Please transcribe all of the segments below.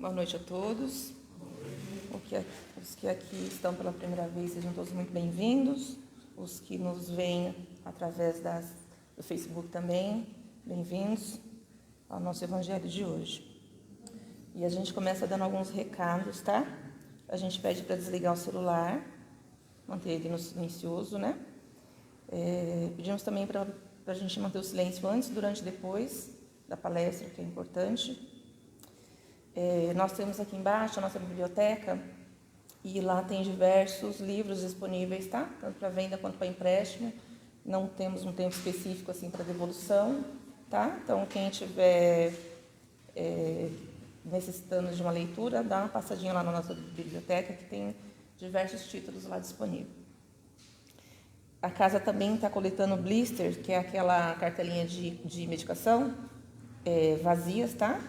Boa noite a todos. Os que aqui estão pela primeira vez, sejam todos muito bem-vindos. Os que nos veem através do Facebook também, bem-vindos ao nosso evangelho de hoje. E a gente começa dando alguns recados, tá? A gente pede para desligar o celular, manter ele no silencioso, né? Pedimos também para a gente manter o silêncio antes, durante e depois da palestra, que é importante. Nós temos aqui embaixo a nossa biblioteca e lá tem diversos livros disponíveis, tá? Tanto para venda quanto para empréstimo. Não temos um tempo específico assim para devolução, tá? Então quem estiver necessitando de uma leitura, dá uma passadinha lá na nossa biblioteca que tem diversos títulos lá disponíveis. A casa também está coletando blister, que é aquela cartelinha de medicação vazias, tá?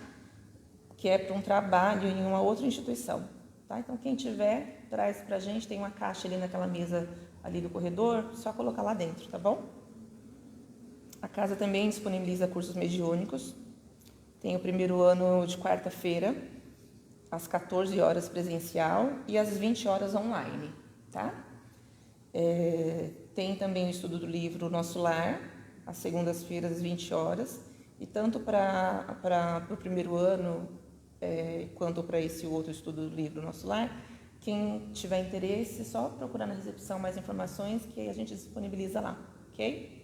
Que é para um trabalho em uma outra instituição, tá? Então, quem tiver, traz para a gente, tem uma caixa ali naquela mesa ali do corredor, só colocar lá dentro, tá bom? A casa também disponibiliza cursos mediúnicos, tem o primeiro ano de quarta-feira, às 14 horas presencial e às 20 horas online, tá? Tem também o estudo do livro Nosso Lar, às segundas-feiras, às 20 horas, e tanto para o primeiro ano, quanto para esse outro estudo do livro Nosso Lar, quem tiver interesse, é só procurar na recepção mais informações que a gente disponibiliza lá, ok?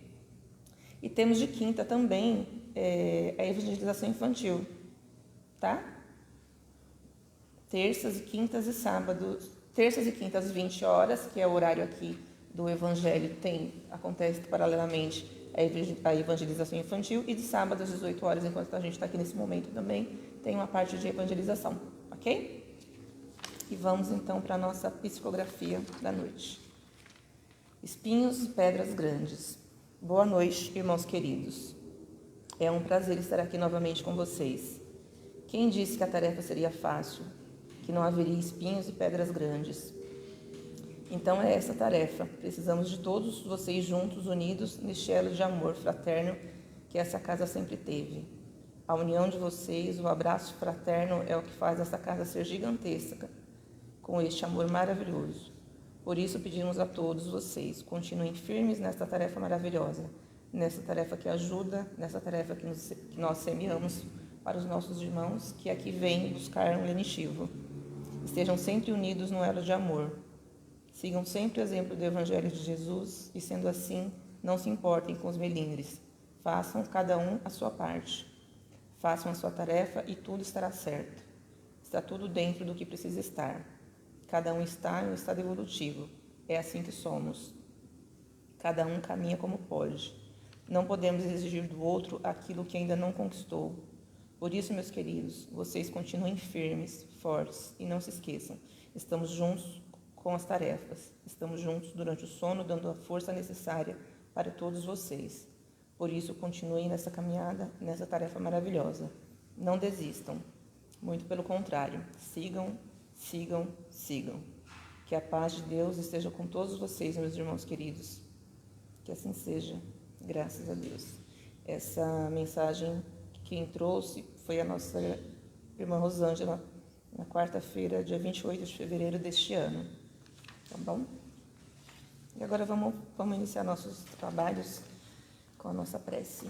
E temos de quinta também a evangelização infantil, tá? Terças e quintas e sábados, terças e quintas às 20 horas, que é o horário aqui do evangelho, acontece paralelamente a evangelização infantil, e de sábado às 18 horas, enquanto a gente está aqui nesse momento também, tem uma parte de evangelização, ok? E vamos então para a nossa psicografia da noite. Espinhos e pedras grandes. Boa noite, irmãos queridos. É um prazer estar aqui novamente com vocês. Quem disse que a tarefa seria fácil, que não haveria espinhos e pedras grandes? Então é essa a tarefa. Precisamos de todos vocês juntos, unidos neste elo de amor fraterno que essa casa sempre teve. A união de vocês, o abraço fraterno é o que faz essa casa ser gigantesca, com este amor maravilhoso. Por isso pedimos a todos vocês, continuem firmes nesta tarefa maravilhosa, nessa tarefa que ajuda, nessa tarefa que nós semeamos para os nossos irmãos que aqui vêm buscar um lenitivo. Estejam sempre unidos no elo de amor. Sigam sempre o exemplo do Evangelho de Jesus e, sendo assim, não se importem com os melindres. Façam cada um a sua parte. Façam a sua tarefa e tudo estará certo. Está tudo dentro do que precisa estar. Cada um está em um estado evolutivo. É assim que somos. Cada um caminha como pode. Não podemos exigir do outro aquilo que ainda não conquistou. Por isso, meus queridos, vocês continuem firmes, fortes e não se esqueçam. Estamos juntos com as tarefas. Estamos juntos durante o sono, dando a força necessária para todos vocês. Por isso, continuem nessa caminhada, nessa tarefa maravilhosa. Não desistam. Muito pelo contrário. Sigam, sigam, sigam. Que a paz de Deus esteja com todos vocês, meus irmãos queridos. Que assim seja. Graças a Deus. Essa mensagem que quem trouxe foi a nossa irmã Rosângela, na quarta-feira, dia 28 de fevereiro deste ano. Tá bom? E agora vamos iniciar nossos trabalhos com a nossa prece.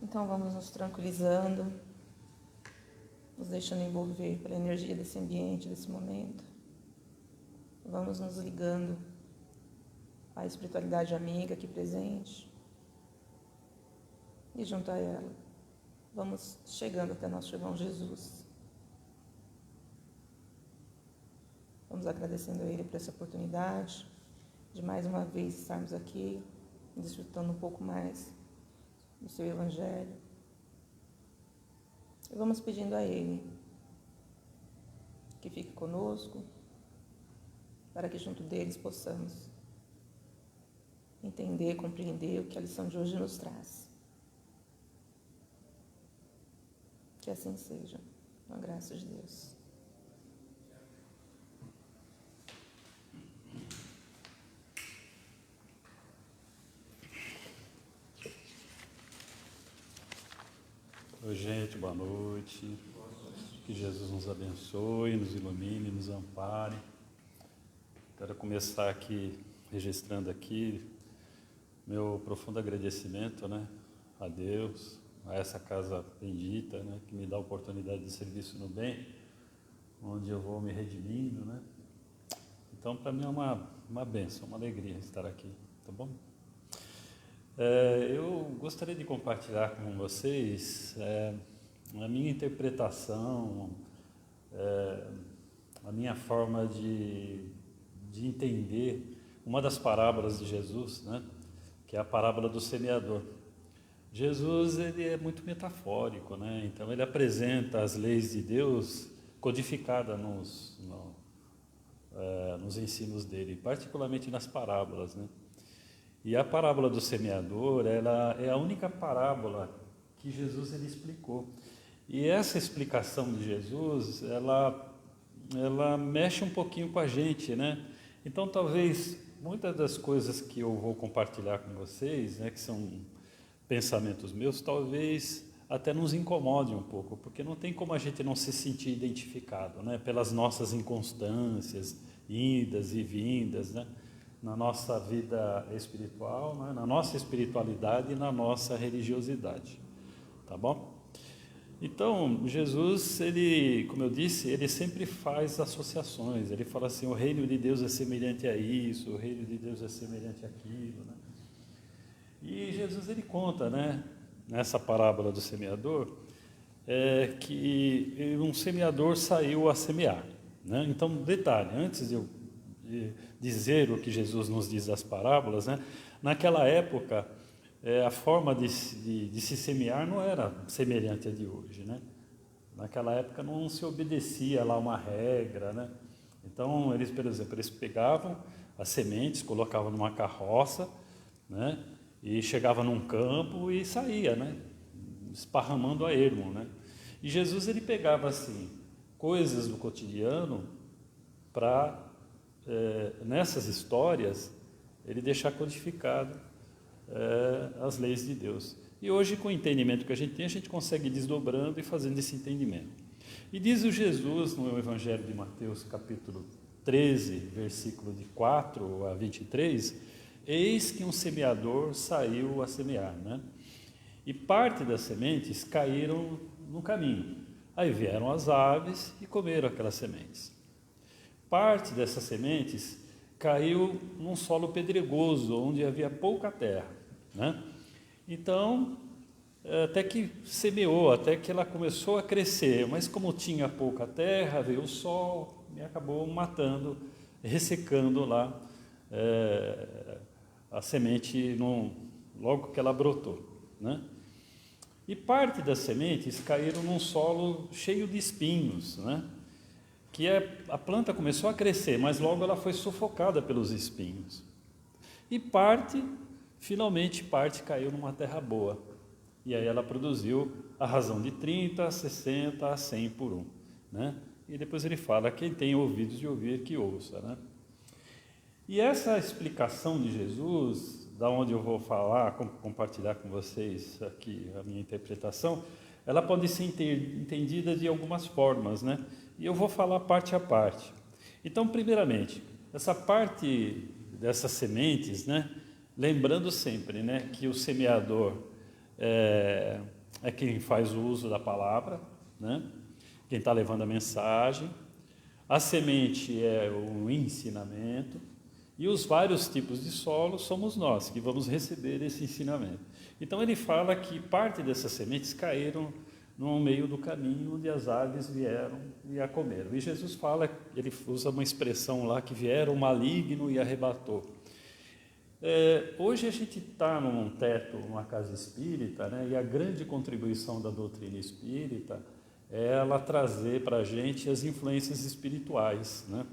Então vamos nos tranquilizando, nos deixando envolver pela energia desse ambiente, desse momento. Vamos nos ligando à espiritualidade amiga aqui presente. E junto a ela, vamos chegando até nosso irmão Jesus. Vamos agradecendo a Ele por essa oportunidade de mais uma vez estarmos aqui, desfrutando um pouco mais do seu Evangelho. E vamos pedindo a Ele que fique conosco, para que junto deles possamos entender, compreender o que a lição de hoje nos traz. Que assim seja, com a graça de Deus. Oi, gente, boa noite. Que Jesus nos abençoe, nos ilumine, nos ampare. Quero começar aqui, registrando aqui, meu profundo agradecimento, né, a Deus, a essa casa bendita, né, que me dá a oportunidade de serviço no bem, onde eu vou me redimindo, né. Então, para mim é uma bênção, uma alegria estar aqui, tá bom? Eu gostaria de compartilhar com vocês a minha interpretação, a minha forma de entender uma das parábolas de Jesus, né? Que é a parábola do semeador. Jesus, ele é muito metafórico, né? Então ele apresenta as leis de Deus codificadas nos ensinos dele, particularmente nas parábolas, né? E a parábola do semeador, ela é a única parábola que Jesus ele explicou. E essa explicação de Jesus, ela mexe um pouquinho com a gente, né? Então, talvez muitas das coisas que eu vou compartilhar com vocês, né, que são pensamentos meus, talvez até nos incomodem um pouco, porque não tem como a gente não se sentir identificado, né, pelas nossas inconstâncias, idas e vindas, né, na nossa vida espiritual, né, na nossa espiritualidade e na nossa religiosidade, tá bom? Então, Jesus, ele, como eu disse, ele sempre faz associações, ele fala assim, o reino de Deus é semelhante a isso, o reino de Deus é semelhante àquilo, né? E Jesus, ele conta, né, nessa parábola do semeador, que um semeador saiu a semear, né? Então, detalhe, antes de eu dizer o que Jesus nos diz das parábolas, né, naquela época, a forma de se semear não era semelhante à de hoje, né? Naquela época não se obedecia lá uma regra, né? Então, eles, por exemplo, eles pegavam as sementes, colocavam numa carroça, né? E chegava num campo e saía, né? Esparramando a ermo, né? E Jesus, ele pegava, assim, coisas do cotidiano para, nessas histórias, ele deixar codificado as leis de Deus. E hoje, com o entendimento que a gente tem, a gente consegue ir desdobrando e fazendo esse entendimento. E diz o Jesus no Evangelho de Mateus, capítulo 13, versículo de 4 a 23, eis que um semeador saiu a semear, né? E parte das sementes caíram no caminho. Aí vieram as aves e comeram aquelas sementes. Parte dessas sementes caiu num solo pedregoso, onde havia pouca terra, né? Então, até que semeou, até que ela começou a crescer, mas como tinha pouca terra, veio o sol e acabou matando, ressecando lá a semente logo que ela brotou, né? E parte das sementes caíram num solo cheio de espinhos, né? Que a planta começou a crescer, mas logo ela foi sufocada pelos espinhos. E finalmente parte caiu numa terra boa. E aí ela produziu a razão de 30, 60, a 100 por um, né? E depois ele fala, quem tem ouvidos de ouvir, que ouça, né? E essa explicação de Jesus, da onde eu vou falar, compartilhar com vocês aqui a minha interpretação, ela pode ser entendida de algumas formas, né? E eu vou falar parte a parte. Então, primeiramente, essa parte dessas sementes, né? Lembrando sempre, né, que o semeador é quem faz o uso da palavra, né? Quem está levando a mensagem. A semente é o ensinamento. E os vários tipos de solo somos nós que vamos receber esse ensinamento. Então ele fala que parte dessas sementes caíram no meio do caminho onde as aves vieram e a comeram. E Jesus fala, ele usa uma expressão lá que vieram maligno e arrebatou. Hoje a gente está num teto, numa casa espírita, né, e a grande contribuição da doutrina espírita é ela trazer para a gente as influências espirituais, né,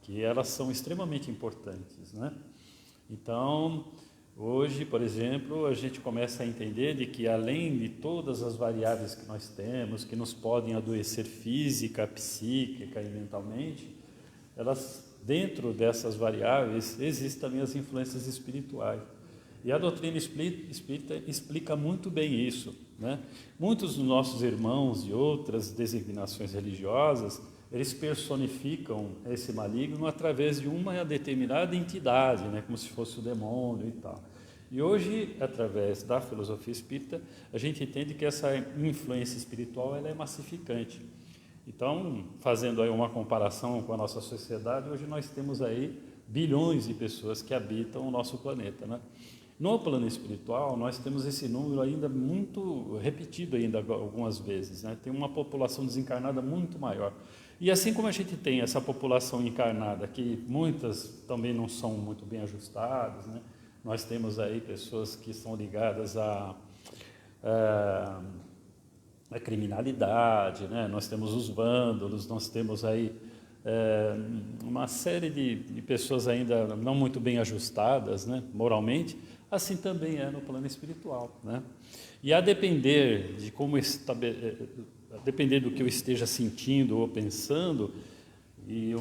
que elas são extremamente importantes, né? Então, hoje, por exemplo, a gente começa a entender de que além de todas as variáveis que nós temos, que nos podem adoecer física, psíquica e mentalmente, dentro dessas variáveis existem também as influências espirituais. E a doutrina espírita explica muito bem isso, né? Muitos dos nossos irmãos de outras designações religiosas, eles personificam esse maligno através de uma determinada entidade, né? Como se fosse o demônio e tal. E hoje, através da filosofia espírita, a gente entende que essa influência espiritual ela é massificante. Então, fazendo aí uma comparação com a nossa sociedade, hoje nós temos aí bilhões de pessoas que habitam o nosso planeta, né? No plano espiritual, nós temos esse número ainda muito repetido ainda algumas vezes, né? Tem uma população desencarnada muito maior. E assim como a gente tem essa população encarnada, que muitas também não são muito bem ajustadas, né? Nós temos aí pessoas que são ligadas à criminalidade, né? Nós temos os vândalos, nós temos aí uma série de pessoas ainda não muito bem ajustadas, né? Moralmente, assim também é no plano espiritual, né? E a depender de como a depender do que eu esteja sentindo ou pensando, e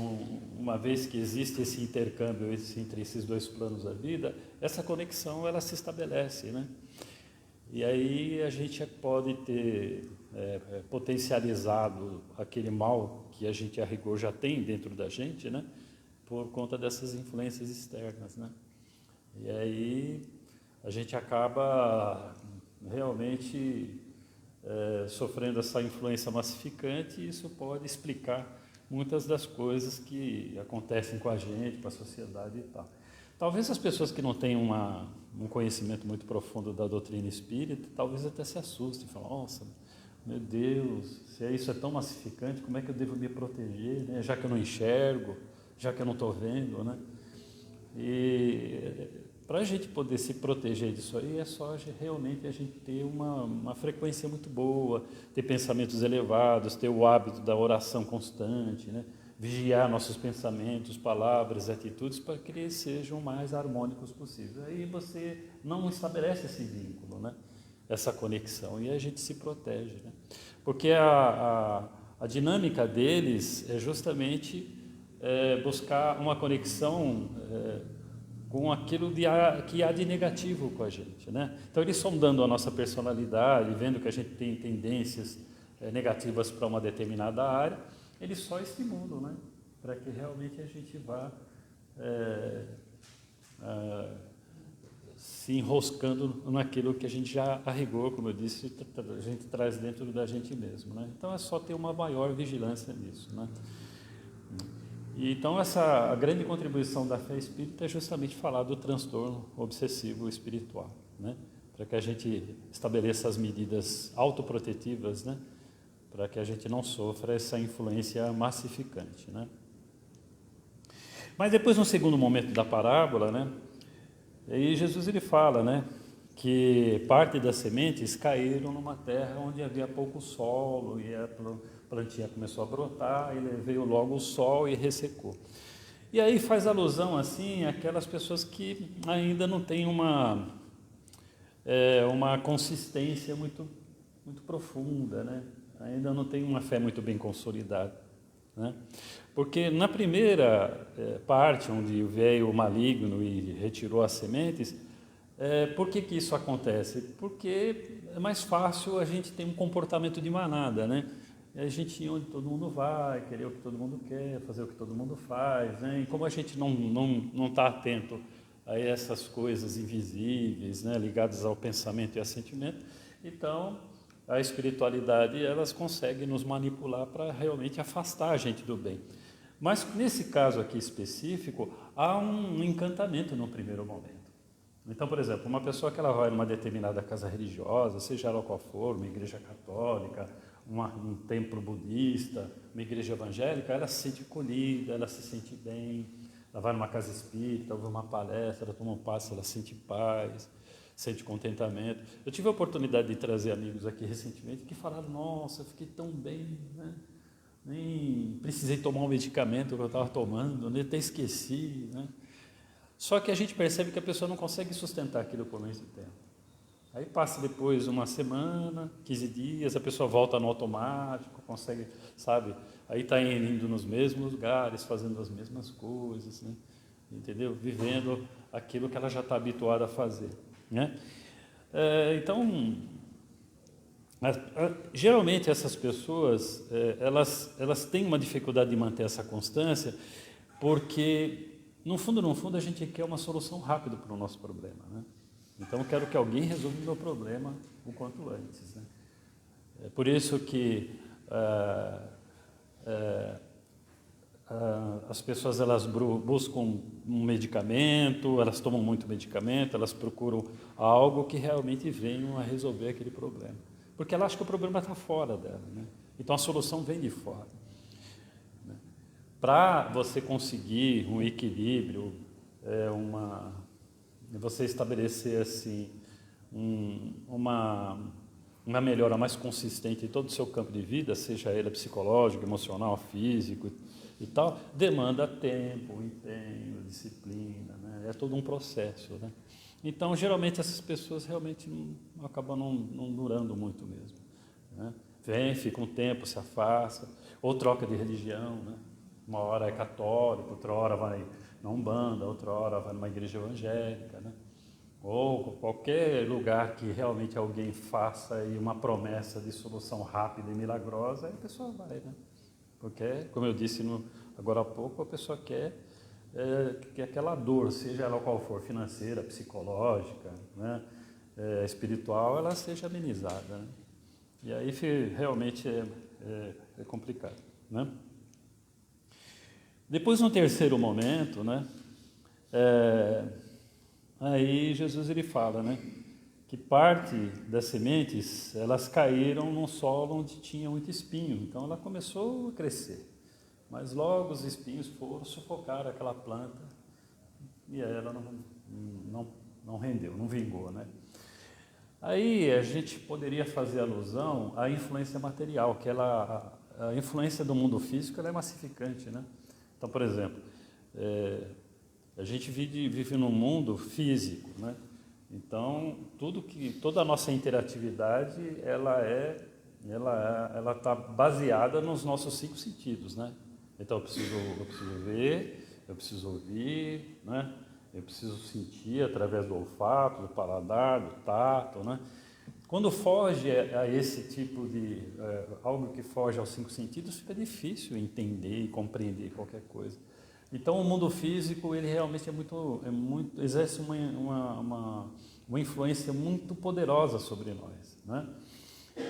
uma vez que existe esse intercâmbio entre esses dois planos da vida, essa conexão ela se estabelece, né? E aí a gente pode ter potencializado aquele mal que a gente a rigor já tem dentro da gente, né? Por conta dessas influências externas, né? E aí a gente acaba realmente sofrendo essa influência massificante, e isso pode explicar muitas das coisas que acontecem com a gente, com a sociedade e tal. Talvez as pessoas que não têm um conhecimento muito profundo da doutrina espírita, talvez até se assustem, falam, nossa, meu Deus, se isso é tão massificante, como é que eu devo me proteger, né? Já que eu não enxergo, já que eu não estou vendo, né? E para a gente poder se proteger disso aí, é só realmente a gente ter uma frequência muito boa, ter pensamentos elevados, ter o hábito da oração constante, né? Vigiar nossos pensamentos, palavras, atitudes, para que eles sejam o mais harmônicos possível. Aí você não estabelece esse vínculo, né? Essa conexão, e a gente se protege, né? Porque a dinâmica deles é justamente buscar uma conexão com aquilo que há de negativo com a gente, né? Então, eles sondando a nossa personalidade, vendo que a gente tem tendências negativas para uma determinada área, eles só estimulam, né? Para que realmente a gente vá se enroscando naquilo que a gente já arregou, como eu disse, a gente traz dentro da gente mesmo, né? Então, é só ter uma maior vigilância nisso, né? E, então, a grande contribuição da fé espírita é justamente falar do transtorno obsessivo espiritual, né? Para que a gente estabeleça as medidas autoprotetivas, né? Para que a gente não sofra essa influência massificante, né? Mas depois, no segundo momento da parábola, né? Aí Jesus ele fala, né? Que parte das sementes caíram numa terra onde havia pouco solo, e a plantinha começou a brotar, e veio logo o sol e ressecou. E aí faz alusão assim àquelas pessoas que ainda não têm uma consistência muito profunda, né? Ainda não tem uma fé muito bem consolidada, né? Porque na primeira parte, onde veio o maligno e retirou as sementes, por que isso acontece? Porque é mais fácil a gente ter um comportamento de manada, né? A gente ir onde todo mundo vai, querer o que todo mundo quer, fazer o que todo mundo faz, né? E como a gente não está atento a essas coisas invisíveis, né? Ligadas ao pensamento e ao sentimento, então a espiritualidade elas conseguem nos manipular para realmente afastar a gente do bem. Mas nesse caso aqui específico, há um encantamento no primeiro momento. Então, por exemplo, uma pessoa que ela vai numa determinada casa religiosa, seja ela qual for, uma igreja católica, um templo budista, uma igreja evangélica, ela se sente acolhida, ela se sente bem. Ela vai numa casa espírita, ouve uma palestra, ela toma um passe, ela sente paz, sente contentamento. Eu tive a oportunidade de trazer amigos aqui recentemente que falaram, nossa, eu fiquei tão bem, né? Nem precisei tomar um medicamento que eu estava tomando, nem até esqueci, né? Só que a gente percebe que a pessoa não consegue sustentar aquilo por muito tempo. Aí passa depois uma semana, 15 dias, a pessoa volta no automático, consegue, sabe? Aí está indo nos mesmos lugares, fazendo as mesmas coisas, né? Entendeu? Vivendo aquilo que ela já está habituada a fazer, né? Então, Mas, geralmente essas pessoas, elas têm uma dificuldade de manter essa constância, porque no fundo a gente quer uma solução rápida para o nosso problema, né? Então eu quero que alguém resolva o meu problema o quanto antes, né? É por isso que as pessoas elas buscam um medicamento, elas tomam muito medicamento, elas procuram algo que realmente venha a resolver aquele problema, porque ela acha que o problema está fora dela, né? Então a solução vem de fora, né? Para você conseguir um equilíbrio, você estabelecer assim uma melhora mais consistente em todo o seu campo de vida, seja ele psicológico, emocional, físico e tal, demanda tempo, empenho, disciplina, né? É todo um processo, né? Então, geralmente, essas pessoas realmente acabam não durando muito mesmo, né? Vem, fica um tempo, se afasta, ou troca de religião, né? Uma hora é católico, outra hora vai na Umbanda, outra hora vai numa igreja evangélica, né? Ou qualquer lugar que realmente alguém faça aí uma promessa de solução rápida e milagrosa, aí a pessoa vai, né? Porque, como eu disse agora há pouco, a pessoa quer que aquela dor, seja ela qual for, financeira, psicológica, né, espiritual, ela seja amenizada, né? E aí realmente é complicado, né? Depois, no terceiro momento, né, aí Jesus ele fala, né, que parte das sementes elas caíram num solo onde tinha muito espinho, então ela começou a crescer, mas logo os espinhos foram sufocar aquela planta e ela não rendeu, não vingou, né? Aí a gente poderia fazer alusão à influência material, que a influência do mundo físico ela é massificante, né? Então, por exemplo, a gente vive num mundo físico, né? Então, toda a nossa interatividade, ela está baseada nos nossos 5 sentidos, né? Então, eu preciso ver, eu preciso ouvir, né? Eu preciso sentir através do olfato, do paladar, do tato, né? Quando foge a esse tipo de algo que foge aos 5 sentidos, fica difícil entender e compreender qualquer coisa. Então, o mundo físico, ele realmente exerce uma influência muito poderosa sobre nós, né?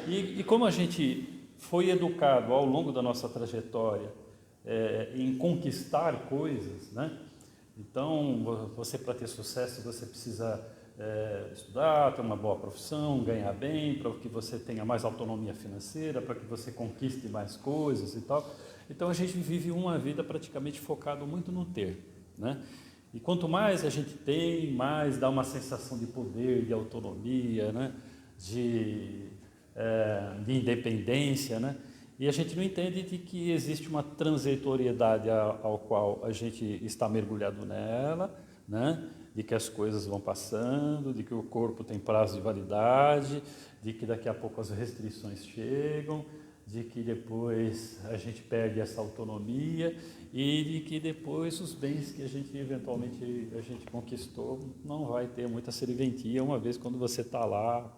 E como a gente foi educado ao longo da nossa trajetória em conquistar coisas, né? Então, você para ter sucesso, você precisa estudar, ter uma boa profissão, ganhar bem, para que você tenha mais autonomia financeira, para que você conquiste mais coisas e tal. Então a gente vive uma vida praticamente focado muito no ter, né? E quanto mais a gente tem, mais dá uma sensação de poder, de autonomia, né? De independência, né? E a gente não entende de que existe uma transitoriedade ao qual a gente está mergulhado nela, né? De que as coisas vão passando, de que o corpo tem prazo de validade, de que daqui a pouco as restrições chegam, de que depois a gente perde essa autonomia e de que depois os bens que a gente eventualmente conquistou não vai ter muita serventia, uma vez quando você está lá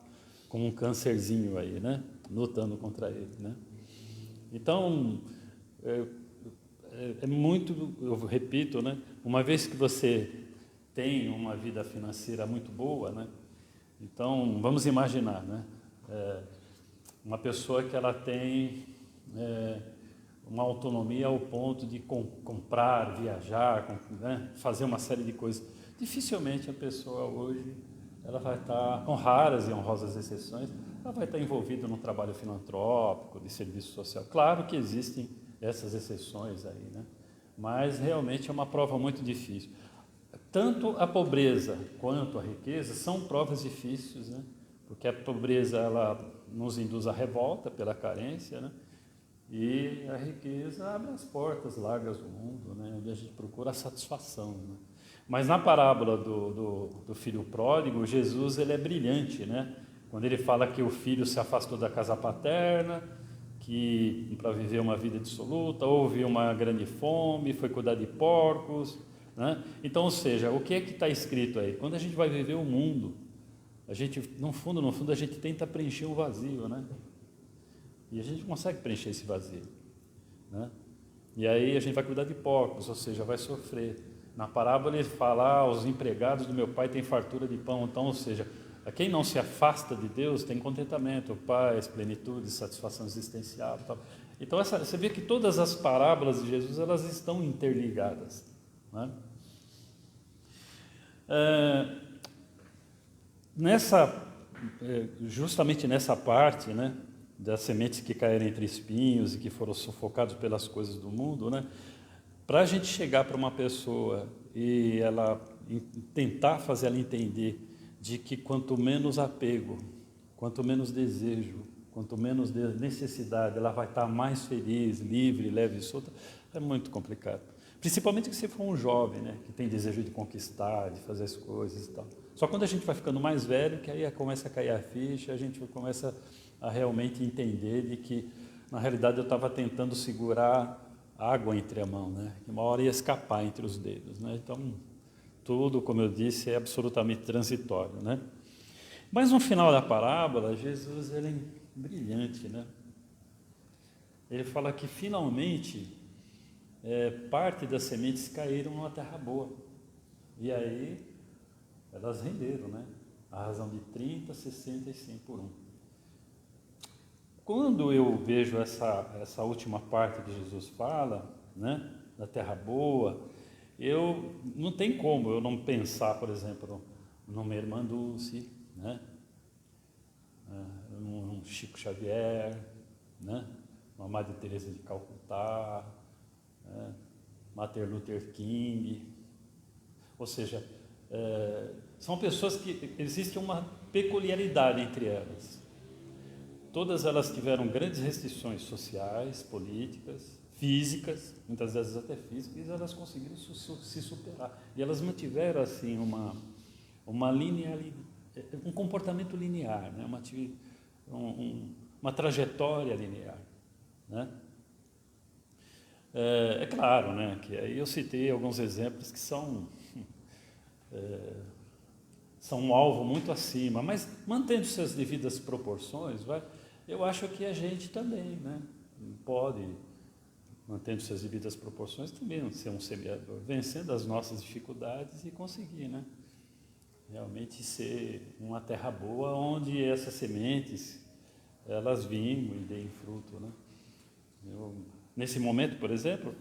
com um câncerzinho aí, né? Lutando contra ele, né? Então, muito, eu repito, né? Uma vez que você tem uma vida financeira muito boa, né? Então, vamos imaginar, né? Uma pessoa que ela tem uma autonomia ao ponto de comprar, viajar, né? Fazer uma série de coisas. Dificilmente a pessoa hoje, ela vai estar, com raras e honrosas exceções, ela vai estar envolvida num trabalho filantrópico, de serviço social. Claro que existem essas exceções aí, né? Mas realmente é uma prova muito difícil. Tanto a pobreza quanto a riqueza são provas difíceis, né? Porque a pobreza ela nos induz à revolta pela carência, né? E a riqueza abre as portas largas do mundo, né? Onde a gente procura a satisfação, né? Mas na parábola do filho pródigo, Jesus ele é brilhante, né? Quando ele fala que o filho se afastou da casa paterna, que para viver uma vida dissoluta, houve uma grande fome, foi cuidar de porcos, né? Então, ou seja, o que é que está escrito aí? Quando a gente vai viver o mundo, a gente, no fundo, a gente tenta preencher um vazio, né? E a gente não consegue preencher esse vazio, né? E aí a gente vai cuidar de porcos, ou seja, vai sofrer. Na parábola ele fala, os empregados do meu pai têm fartura de pão. Então, ou seja, a quem não se afasta de Deus tem contentamento, paz, plenitude, satisfação existencial. Tal. Então, você vê que todas as parábolas de Jesus, elas estão interligadas, né? Justamente nessa parte, né, das sementes que caíram entre espinhos e que foram sufocados pelas coisas do mundo, né, para a gente chegar para uma pessoa e ela tentar fazer ela entender de que quanto menos apego, quanto menos desejo, quanto menos necessidade, ela vai estar mais feliz, livre, leve e solta, é muito complicado. Principalmente se for um jovem, né, que tem desejo de conquistar, de fazer as coisas e tal. Só quando a gente vai ficando mais velho, que aí começa a cair a ficha, a gente começa a realmente entender de que, na realidade, eu estava tentando segurar água entre a mão, né? E uma hora ia escapar entre os dedos, né? Então, tudo, como eu disse, é absolutamente transitório, né? Mas no final da parábola, Jesus ele é brilhante, né? Ele fala que finalmente parte das sementes caíram numa terra boa. E aí elas renderam, né? A razão de 30, 60 e 100 por um. Quando eu vejo essa última parte que Jesus fala, né, da terra boa, eu não tem como eu não pensar, por exemplo, numa irmã Dulce, né, num Chico Xavier, né, uma Madre Teresa de Calcutá, né, Martin Luther King. Ou seja, são pessoas que existe uma peculiaridade entre elas. Todas elas tiveram grandes restrições sociais, políticas, físicas, muitas vezes até físicas, e elas conseguiram se superar. E elas mantiveram assim uma linearidade, um comportamento linear, né? Uma trajetória linear, né? É claro, né, que aí eu citei alguns exemplos que são um alvo muito acima, mas mantendo suas devidas proporções, eu acho que a gente também, né, pode, mantendo suas devidas proporções, também ser um semeador, vencendo as nossas dificuldades e conseguir, né, realmente ser uma terra boa onde essas sementes elas vingam e deem fruto, né. Nesse momento, por exemplo,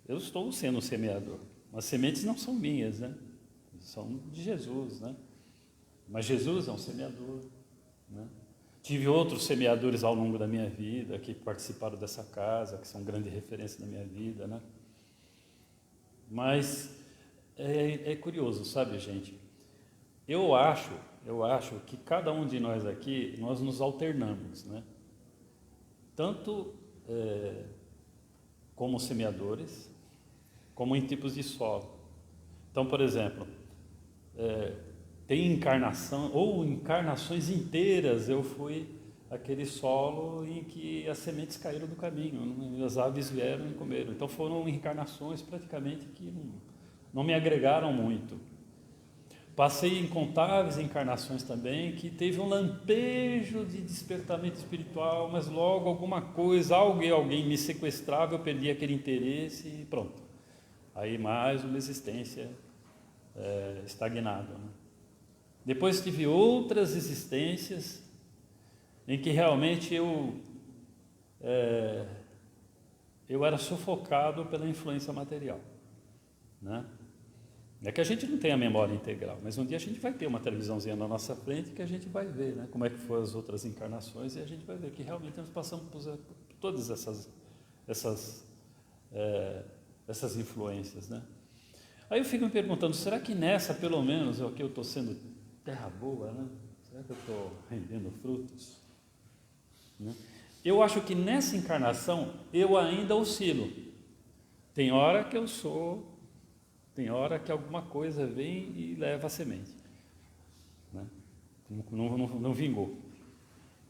eu estou sendo um semeador. As sementes não são minhas, né? São de Jesus, né? Mas Jesus é um semeador, né? Tive outros semeadores ao longo da minha vida que participaram dessa casa, que são grande referência na minha vida, né? Mas é curioso, sabe, gente? Eu acho que cada um de nós aqui, nós nos alternamos, né? Tanto como semeadores, como em tipos de solo. Então, por exemplo, tem encarnação, ou encarnações inteiras, eu fui aquele solo em que as sementes caíram do caminho, e as aves vieram e comeram. Então foram encarnações praticamente que não me agregaram muito. Passei incontáveis encarnações também, que teve um lampejo de despertamento espiritual, mas logo alguma coisa, alguém me sequestrava, eu perdi aquele interesse e pronto. Aí mais uma existência estagnada, né? Depois tive outras existências em que realmente eu era sufocado pela influência material, né? É que a gente não tem a memória integral, mas um dia a gente vai ter uma televisãozinha na nossa frente que a gente vai ver, né, como é que foram as outras encarnações, e a gente vai ver que realmente nós passamos por todas essas influências, né? Aí eu fico me perguntando, será que nessa, pelo menos, eu estou sendo terra boa, né? Será que eu estou rendendo frutos? Né? Eu acho que nessa encarnação eu ainda oscilo. Tem hora que eu sou... Tem hora que alguma coisa vem e leva a semente, né? Não vingou.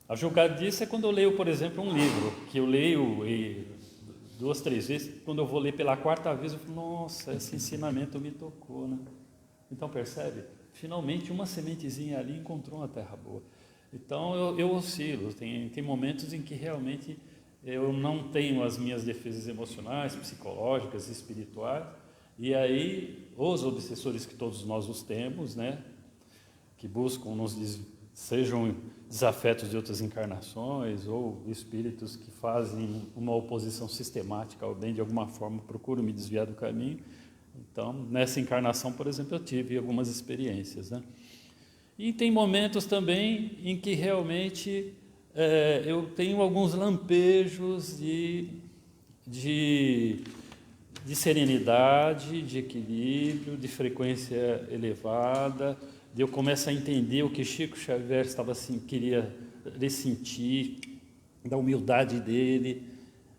A julgar disso é quando eu leio, por exemplo, um livro, que eu leio 2, 3 vezes, quando eu vou ler pela 4ª vez, eu falo, nossa, esse ensinamento me tocou, né? Então percebe? Finalmente uma sementezinha ali encontrou uma terra boa. Então eu oscilo, tem momentos em que realmente eu não tenho as minhas defesas emocionais, psicológicas, espirituais, e aí os obsessores que todos nós os temos, né, que buscam sejam desafetos de outras encarnações ou espíritos que fazem uma oposição sistemática ao bem, de alguma forma procuram me desviar do caminho. Então, nessa encarnação, por exemplo, eu tive algumas experiências, né? E tem momentos também em que realmente eu tenho alguns lampejos de serenidade, de equilíbrio, de frequência elevada, eu começo a entender o que Chico Xavier queria ressentir, da humildade dele,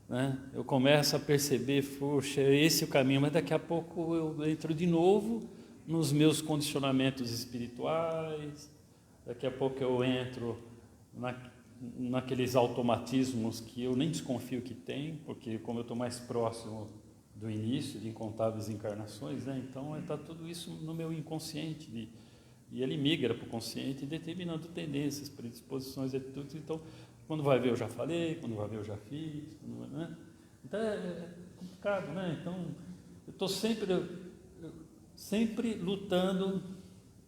né? Eu começo a perceber, puxa, esse é o caminho, mas daqui a pouco eu entro de novo nos meus condicionamentos espirituais, daqui a pouco eu entro naqueles automatismos que eu nem desconfio que tem, porque como eu estou mais próximo do início de incontáveis encarnações, né? Então está tudo isso no meu inconsciente, e ele migra para o consciente, determinando tendências, predisposições, atitudes. Então, quando vai ver eu já falei, quando vai ver eu já fiz, né? Então é complicado, né? Então eu estou sempre lutando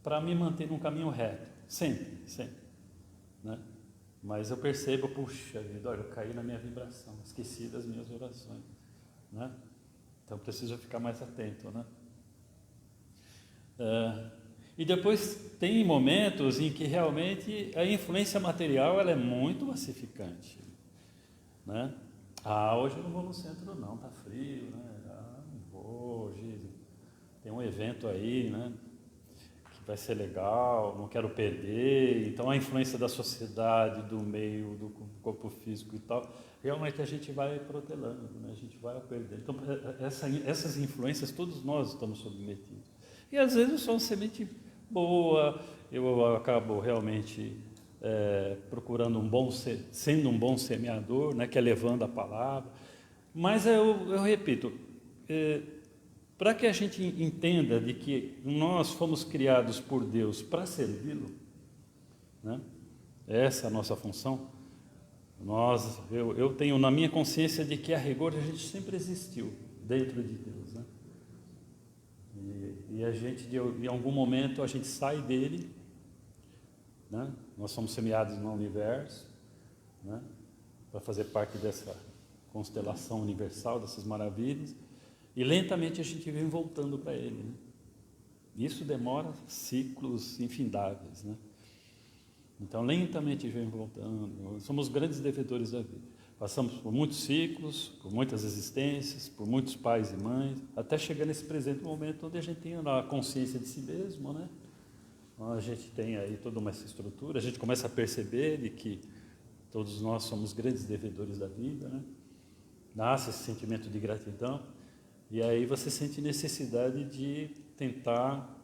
para me manter num caminho reto, sempre, né? Mas eu percebo, puxa vida, olha, eu caí na minha vibração, esqueci das minhas orações, né? Então preciso ficar mais atento, né? E depois tem momentos em que realmente a influência material ela é muito massificante, né? Hoje eu não vou no centro não, tá frio, né? Não vou, hoje tem um evento aí, né, que vai ser legal, não quero perder. Então a influência da sociedade, do meio, do corpo físico e tal, realmente a gente vai protelando, né? A gente vai perdendo. Então essas influências todos nós estamos submetidos. E às vezes eu sou uma semente boa, eu acabo realmente procurando sendo um bom semeador, né, que é levando a palavra. Mas eu repito, para que a gente entenda de que nós fomos criados por Deus para servi-lo, né? Essa é a nossa função. Eu tenho na minha consciência de que a rigor a gente sempre existiu dentro de Deus, né? E a gente, em algum momento, a gente sai dele, né? Nós somos semeados no universo, né? Para fazer parte dessa constelação universal, dessas maravilhas, e lentamente a gente vem voltando para ele, né? Isso demora ciclos infindáveis, né? Então lentamente vem voltando. Somos grandes devedores da vida. Passamos por muitos ciclos, por muitas existências, por muitos pais e mães, até chegar nesse presente momento onde a gente tem a consciência de si mesmo, né? A gente tem aí toda uma estrutura, a gente começa a perceber de que todos nós somos grandes devedores da vida, né? Nasce esse sentimento de gratidão, e aí você sente necessidade de tentar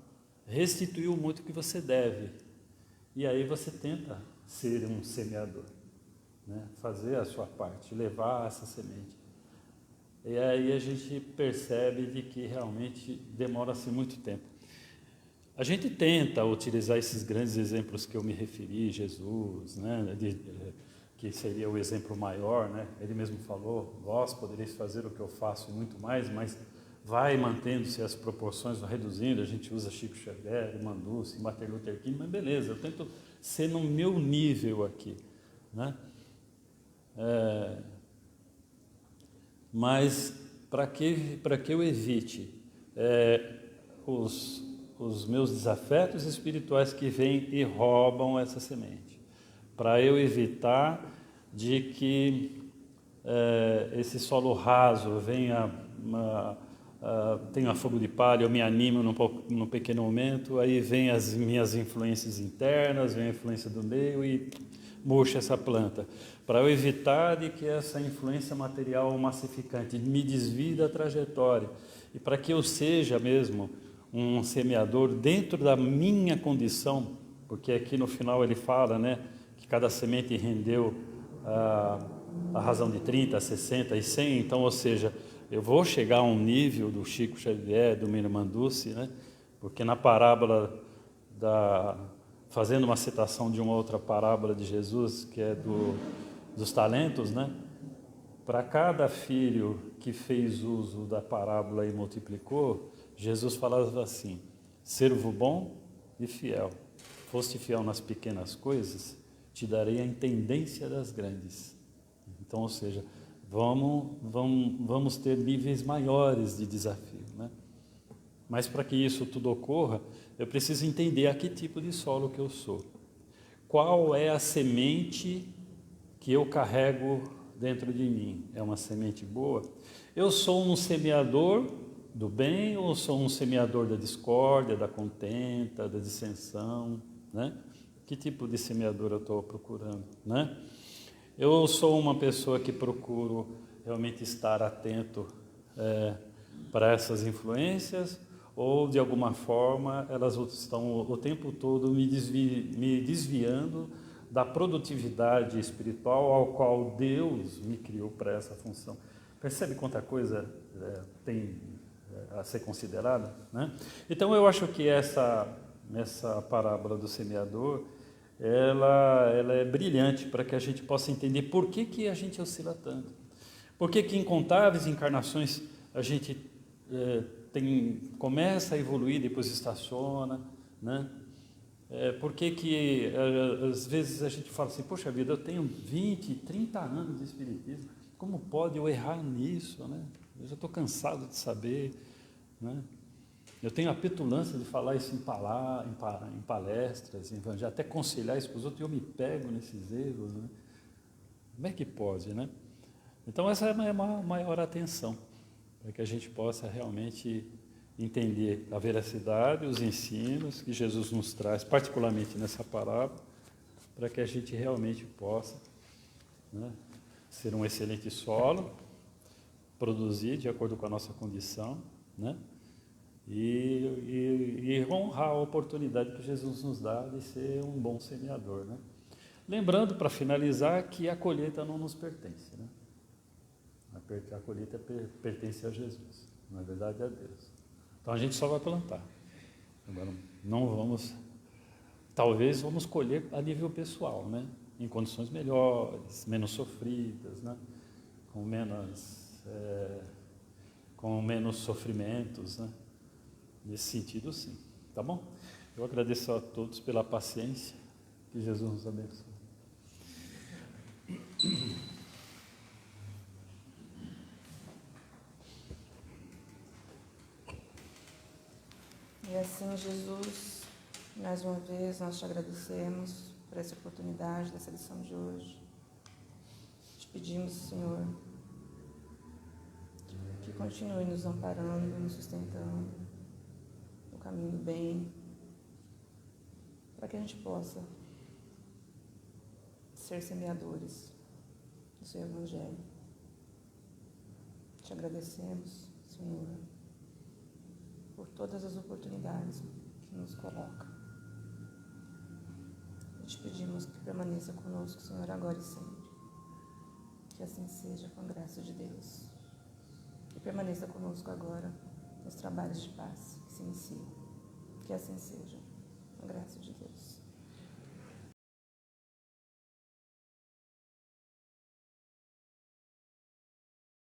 restituir o muito que você deve, e aí você tenta ser um semeador, né? Fazer a sua parte, levar essa semente. E aí a gente percebe de que realmente demora-se muito tempo. A gente tenta utilizar esses grandes exemplos que eu me referi, Jesus, né, que seria o exemplo maior, né? Ele mesmo falou, vós podereis fazer o que eu faço e muito mais, mas vai mantendo-se as proporções, reduzindo. A gente usa Chico Xavier, Manduce, Martin Luther King, mas beleza, eu tento ser no meu nível aqui, né? Mas para que eu evite os meus desafetos espirituais que vêm e roubam essa semente, para eu evitar de que esse solo raso venha, tenha fogo de palha, eu me animo num pequeno momento, aí vem as minhas influências internas, vem a influência do meio e murcha essa planta, para eu evitar de que essa influência material massificante me desvie da trajetória, e para que eu seja mesmo um semeador dentro da minha condição, porque aqui no final ele fala, né, que cada semente rendeu a razão de 30, 60 e 100, então, ou seja, eu vou chegar a um nível do Chico Xavier, do Mino Manduce, né, porque na parábola fazendo uma citação de uma outra parábola de Jesus, que é dos talentos, né? Para cada filho que fez uso da parábola e multiplicou, Jesus falava assim: servo bom e fiel, foste fiel nas pequenas coisas, te darei a intendência das grandes. Então, ou seja, vamos ter níveis maiores de desafio, né? Mas para que isso tudo ocorra, eu preciso entender a que tipo de solo que eu sou. Qual é a semente que eu carrego dentro de mim? É uma semente boa? Eu sou um semeador do bem ou sou um semeador da discórdia, da contenta, da dissensão, né? Que tipo de semeador eu estou procurando, né? Eu sou uma pessoa que procuro realmente estar atento para essas influências, ou de alguma forma elas estão o tempo todo me desviando da produtividade espiritual ao qual Deus me criou para essa função. Percebe quanta coisa tem a ser considerada, né? Então eu acho que essa parábola do semeador, ela é brilhante para que a gente possa entender por que a gente oscila tanto. Por que em incontáveis encarnações a gente começa a evoluir, depois estaciona, né? Por que às vezes a gente fala assim: poxa vida, eu tenho 20, 30 anos de espiritismo, como pode eu errar nisso, né? Eu já estou cansado de saber, né? Eu tenho a petulância de falar isso em palestras, até aconselhar isso para os outros, e eu me pego nesses erros, né? Como é que pode, né? Então essa é uma maior atenção, para que a gente possa realmente entender a veracidade, os ensinos que Jesus nos traz, particularmente nessa parábola, para que a gente realmente possa, né, ser um excelente solo, produzir de acordo com a nossa condição, né? E honrar a oportunidade que Jesus nos dá de ser um bom semeador, né? Lembrando, para finalizar, que a colheita não nos pertence, né? A colheita pertence a Jesus, na verdade a Deus. Então a gente só vai plantar. Agora, talvez vamos colher a nível pessoal, né? Em condições melhores, menos sofridas, né? Com menos sofrimentos, né? Nesse sentido, sim. Tá bom? Eu agradeço a todos pela paciência. Que Jesus nos abençoe. E assim, Jesus, mais uma vez nós te agradecemos por essa oportunidade dessa lição de hoje. Te pedimos, Senhor, que continue nos amparando, nos sustentando no caminho do bem, para que a gente possa ser semeadores do seu Evangelho. Te agradecemos, Senhor, por todas as oportunidades que nos coloca. E te pedimos que permaneça conosco, Senhor, agora e sempre. Que assim seja, com a graça de Deus. E permaneça conosco agora nos trabalhos de paz que se iniciam. Que assim seja, com a graça de Deus.